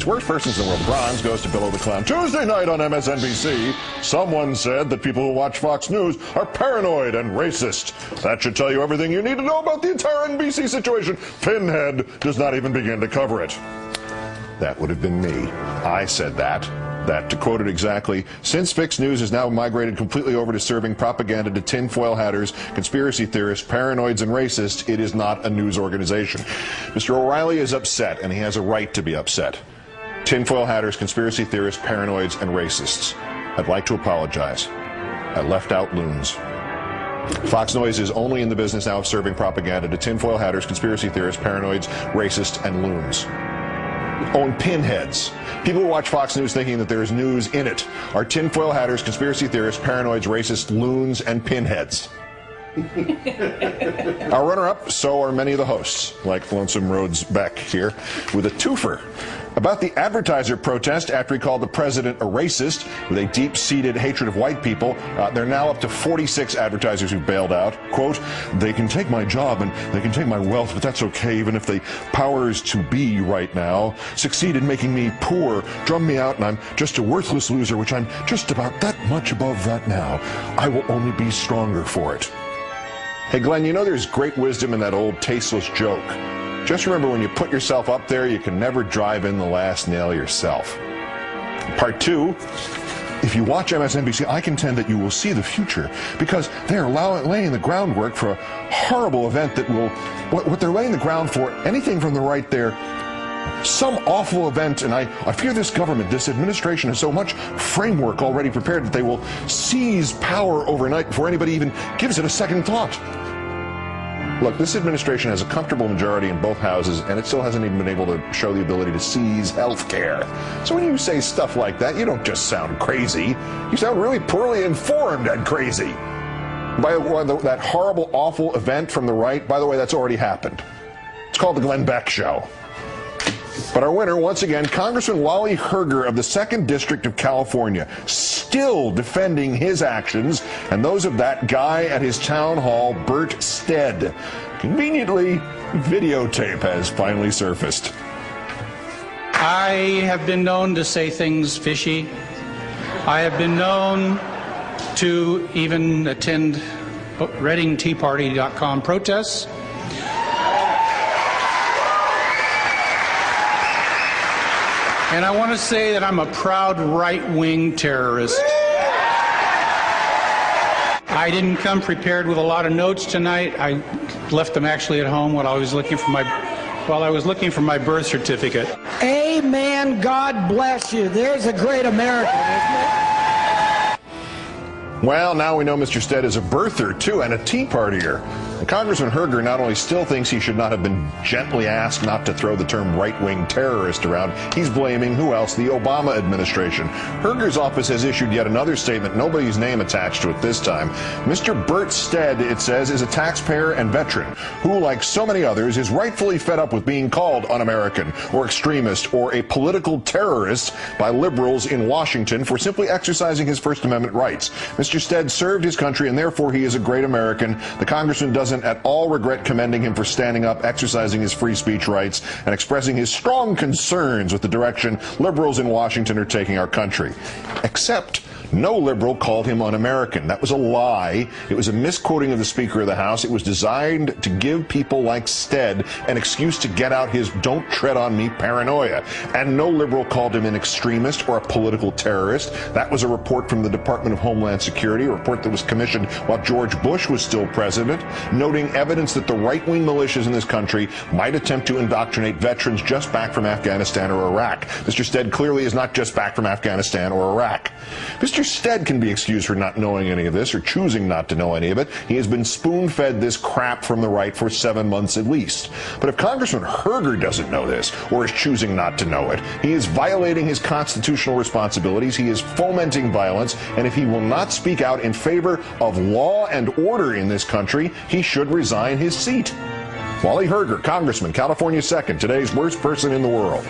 worst persons in the world. Bronze goes to Bill the Clown. Tuesday night on MSNBC, someone said that people who watch Fox News are paranoid and racist. That should tell you everything you need to know about the entire NBC situation. Pinhead does not even begin to cover it. That would have been me. I said that. That, to quote it exactly, since Fix News has now migrated completely over to serving propaganda to tinfoil hatters, conspiracy theorists, paranoids, and racists, it is not a news organization. Mr. O'Reilly is upset, and he has a right to be upset. Tinfoil hatters, conspiracy theorists, paranoids, and racists. I'd like to apologize. I left out loons. Fox Noise is only in the business now of serving propaganda to tinfoil hatters, conspiracy theorists, paranoids, racists, and loons. Own pinheads. People who watch Fox News thinking that there is news in it are tinfoil hatters, conspiracy theorists, paranoids, racists, loons, and pinheads. Our runner-up, so are many of the hosts, like Lonesome Rhodes Beck here, with a twofer about the advertiser protest after he called the president a racist with a deep-seated hatred of white people. They're now up to 46 advertisers who bailed out. Quote, they can take my job and they can take my wealth, but that's okay, even if the powers to be right now succeed in making me poor, drum me out, and I'm just a worthless loser, which I'm just about that much above that now. I will only be stronger for it. Hey, Glenn, you know there's great wisdom in that old tasteless joke. Just remember, when you put yourself up there, you can never drive in the last nail yourself. Part two, if you watch MSNBC, I contend that you will see the future, because they are laying the groundwork for a horrible event that will, what they're laying the ground for, anything from the right there, some awful event, and I fear this government, this administration has so much framework already prepared that they will seize power overnight before anybody even gives it a second thought. Look, this administration has a comfortable majority in both houses, and it still hasn't even been able to show the ability to seize health care. So when you say stuff like that, you don't just sound crazy. You sound really poorly informed and crazy. By the way, that horrible, awful event from the right, by the way, that's already happened. It's called the Glenn Beck Show. But our winner, once again, Congressman Wally Herger of the 2nd District of California, still defending his actions and those of that guy at his town hall, Bert Stead. Conveniently, videotape has finally surfaced. I have been known to say things fishy. I have been known to even attend ReadingTeaParty.com protests. And I want to say that I'm a proud right-wing terrorist. I didn't come prepared with a lot of notes tonight. I left them actually at home while I was looking for my birth certificate. Amen. God bless you. There's a great American, isn't it? Well, now we know Mr. Stead is a birther, too, and a Tea Partier. And Congressman Herger not only still thinks he should not have been gently asked not to throw the term right-wing terrorist around, he's blaming, who else, the Obama administration. Herger's office has issued yet another statement, nobody's name attached to it this time. Mr. Bert Stead, it says, is a taxpayer and veteran who, like so many others, is rightfully fed up with being called un-American or extremist or a political terrorist by liberals in Washington for simply exercising his First Amendment rights. Mr. Stead served his country, and therefore he is a great American. The congressman doesn't at all regret commending him for standing up, exercising his free speech rights, and expressing his strong concerns with the direction liberals in Washington are taking our country. Except no liberal called him un-American. That was a lie. It was a misquoting of the Speaker of the House. It was designed to give people like Stead an excuse to get out his "don't tread on me" paranoia. And no liberal called him an extremist or a political terrorist. That was a report from the Department of Homeland Security, a report that was commissioned while George Bush was still president, noting evidence that the right-wing militias in this country might attempt to indoctrinate veterans just back from Afghanistan or Iraq. Mr. Stead clearly is not just back from Afghanistan or Iraq. Mr. Stead can be excused for not knowing any of this or choosing not to know any of it. He has been spoon-fed this crap from the right for 7 months at least. But if Congressman Herger doesn't know this or is choosing not to know it, he is violating his constitutional responsibilities, he is fomenting violence, and if he will not speak out in favor of law and order in this country, he should resign his seat. Wally Herger, Congressman, California 2nd, today's worst person in the world.